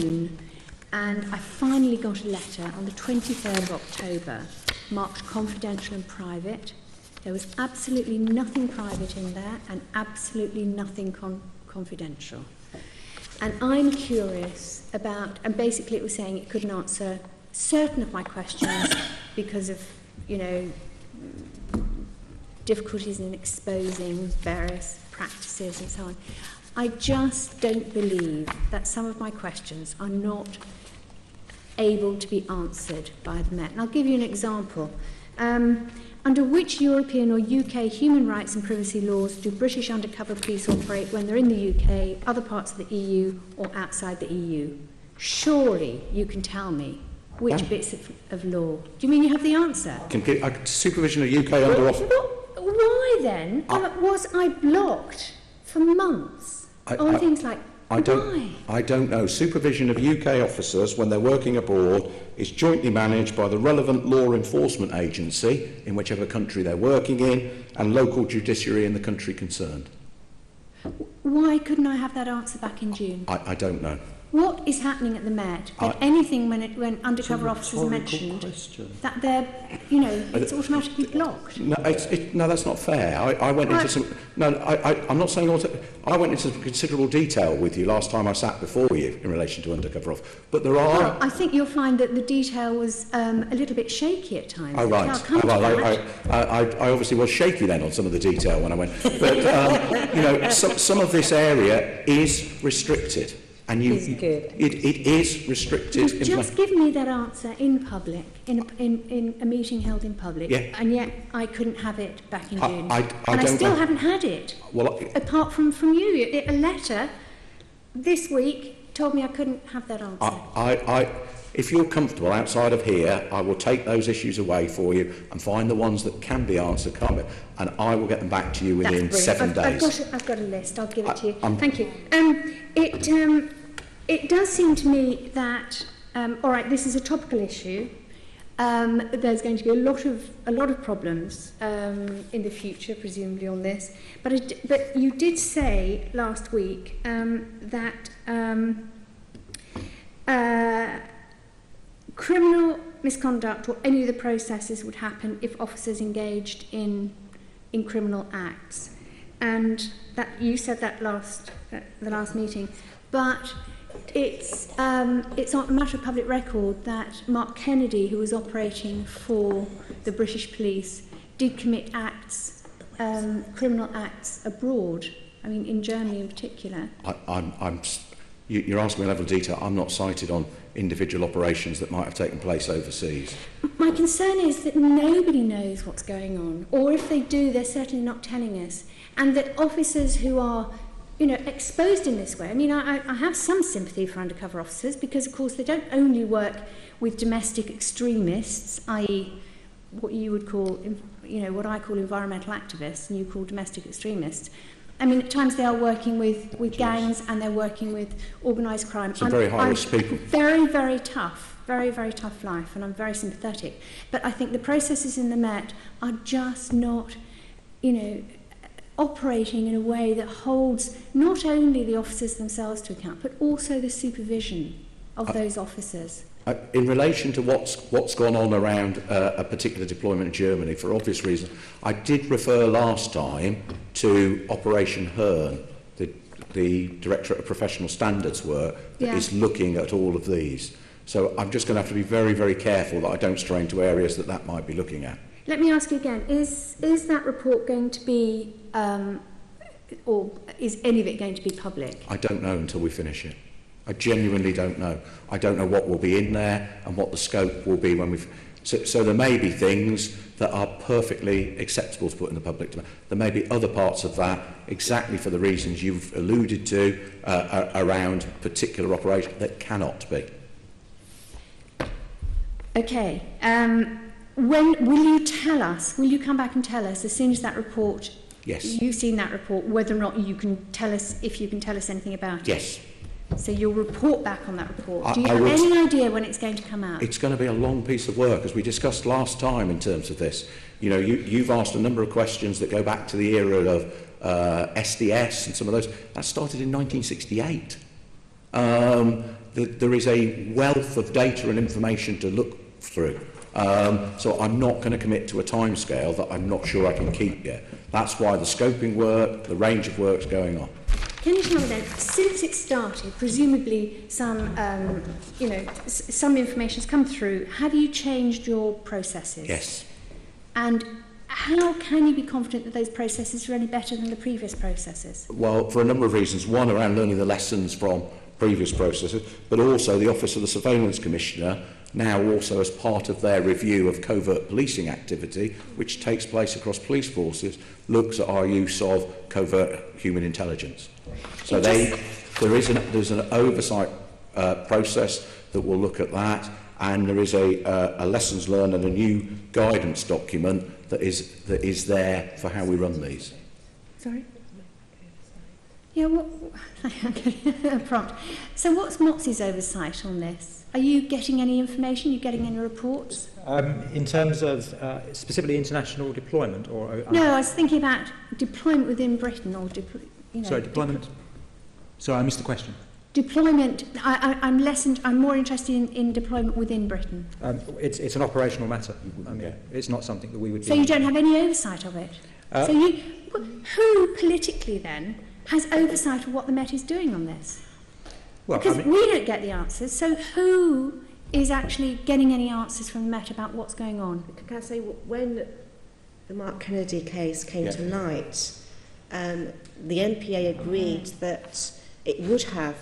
June, and I finally got a letter on the 23rd of October, marked confidential and private. There was absolutely nothing private in there and absolutely nothing confidential. And I'm curious about, and basically it was saying it couldn't answer certain of my questions because of, you know, difficulties in exposing various practices and so on. I just don't believe that some of my questions are not able to be answered by the Met. And I'll give you an example. Under which European or UK human rights and privacy laws do British undercover police operate when they're in the UK, other parts of the EU, or outside the EU? Surely you can tell me which bits of law. Do you mean you have the answer? Supervision of UK under office. Why then was I blocked for months on things like I don't know. Supervision of UK officers when they're working abroad is jointly managed by the relevant law enforcement agency in whichever country they're working in and local judiciary in the country concerned. Why couldn't I have that answer back in June? I don't know. What is happening at the Met? That anything when undercover officers are mentioned, that they're, you know, it's automatically blocked. No, no, that's not fair. I went into some. No, I'm not saying. I went into some considerable detail with you last time I sat before you in relation to undercover officers. But there are. Well, I think you'll find that the detail was a little bit shaky at times. Oh right. I obviously was shaky then on some of the detail when I went. But you know, some of this area is restricted. And it is restricted. You've just given me that answer in public, in a meeting held in public, and yet I couldn't have it back in June. I still haven't had it. Well, apart from you, a letter this week told me I couldn't have that answer. If you're comfortable outside of here, I will take those issues away for you and find the ones that can be answered, and I will get them back to you within 7 days. I've got a list. I'll give it to you. Thank you. It does seem to me that, all right, this is a topical issue. There's going to be a lot of problems in the future, presumably on this. But you did say last week that criminal misconduct or any of the processes would happen if officers engaged in criminal acts, and that you said that the last meeting, but it's a matter of public record that Mark Kennedy, who was operating for the British police, did commit acts, criminal acts abroad. I mean, in Germany in particular. You're asking me a level of detail. I'm not cited on individual operations that might have taken place overseas. My concern is that nobody knows what's going on, or if they do, they're certainly not telling us, and that officers who are, you know, exposed in this way. I mean, I have some sympathy for undercover officers because, of course, they don't only work with domestic extremists, i.e., what you would call, you know, what I call environmental activists, and you call domestic extremists. I mean, at times they are working with gangs and they're working with organised crime. Some very high-risk people. Very, very tough life, and I'm very sympathetic. But I think the processes in the Met are just not, you know, operating in a way that holds not only the officers themselves to account, but also the supervision of those officers. In relation to what's gone on around a particular deployment in Germany, for obvious reasons, I did refer last time to Operation Hearn, the Directorate of Professional Standards work that is looking at all of these. So I'm just going to have to be very, very careful that I don't stray into areas that might be looking at. Let me ask you again, is that report going to be, or is any of it going to be public? I don't know until we finish it. I genuinely don't know. I don't know what will be in there and what the scope will be when we've... So there may be things that are perfectly acceptable to put in the public domain. There may be other parts of that, exactly for the reasons you've alluded to, around particular operations that cannot be. Okay. When will you tell us, will you come back and tell us as soon as that report... Yes. You've seen that report, whether or not you can tell us, if you can tell us anything about it? Yes. So you'll report back on that report. Do you have any idea when it's going to come out? It's going to be a long piece of work, as we discussed last time in terms of this. You know, you've asked a number of questions that go back to the era of SDS and some of those. That started in 1968. there is a wealth of data and information to look through. So I'm not going to commit to a timescale that I'm not sure I can keep yet. That's why the scoping work, the range of work's going on. Can you tell me then, since it started, presumably some, some information's come through, have you changed your processes? Yes. And how can you be confident that those processes are any better than the previous processes? Well, for a number of reasons. One, around learning the lessons from previous processes, but also the Office of the Surveillance Commissioner, now also as part of their review of covert policing activity, which takes place across police forces, looks at our use of covert human intelligence. So there's an oversight process that will look at that, and there is a lessons learned and a new guidance document that is there for how we run these. Sorry? Yeah, prompt. So what's MOTS's oversight on this? Are you getting any information? Are you getting any reports? In terms of specifically international deployment? No, I was thinking about deployment within Britain or Sorry, deployment? Sorry, I missed the question. Deployment, I'm more interested in deployment within Britain. It's an operational matter. I mean, it's not something that we would So you don't have any oversight of it? Who politically then has oversight of what the Met is doing on this? Well, because we don't get the answers, so who is actually getting any answers from the Met about what's going on? Can I say, when the Mark Kennedy case came to light, the NPA agreed that it would have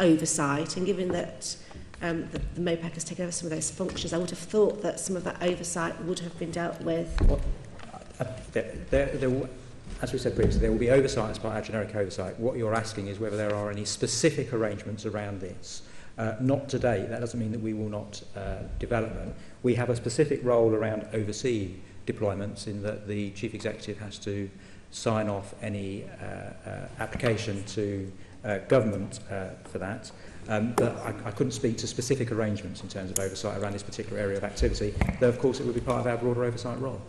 oversight, and given that the MOPAC has taken over some of those functions, I would have thought that some of that oversight would have been dealt with. As we said previously, there will be oversight as part of our generic oversight. What you're asking is whether there are any specific arrangements around this. Not today. That doesn't mean that we will not develop them. We have a specific role around overseeing deployments, in that the Chief Executive has to sign off any application to government for that. But I couldn't speak to specific arrangements in terms of oversight around this particular area of activity, though of course it would be part of our broader oversight role.